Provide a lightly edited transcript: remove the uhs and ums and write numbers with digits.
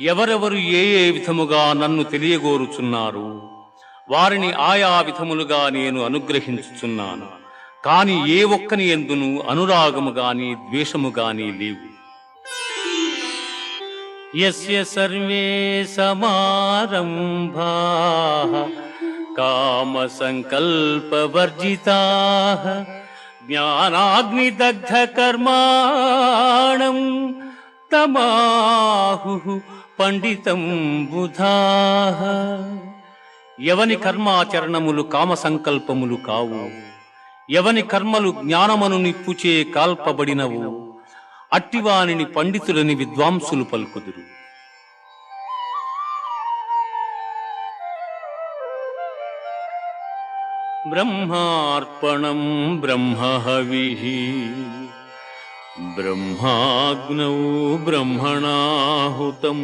ఎవరెవరు ఏ ఏ విధముగా నన్ను తెలియగోరుచున్నారు వారిని ఆయా విధములుగా నేను అనుగ్రహించుచున్నాను. కాని ఏ ఒక్కని యందును అనురాగము గాని ద్వేషము గాని లేవు. యస్య సర్వే సమారంభాః కామ సంకల్ప వర్జితాః జ్ఞానాగ్నిదగ్ధ కర్మాణం తమాహుః పండితం బుధాః. ఎవని కర్మాచరణములు కామ సంకల్పములు కావు, ఎవని కర్మలు జ్ఞానమను నిప్పుచే కాల్పబడినవు, అట్టివానిని పండితులని విద్వాంసులు పలుకుదురు. బ్రహ్మార్పణం బ్రహ్మహవిః బ్రహ్మాగ్నౌ బ్రహ్మణాహుతం.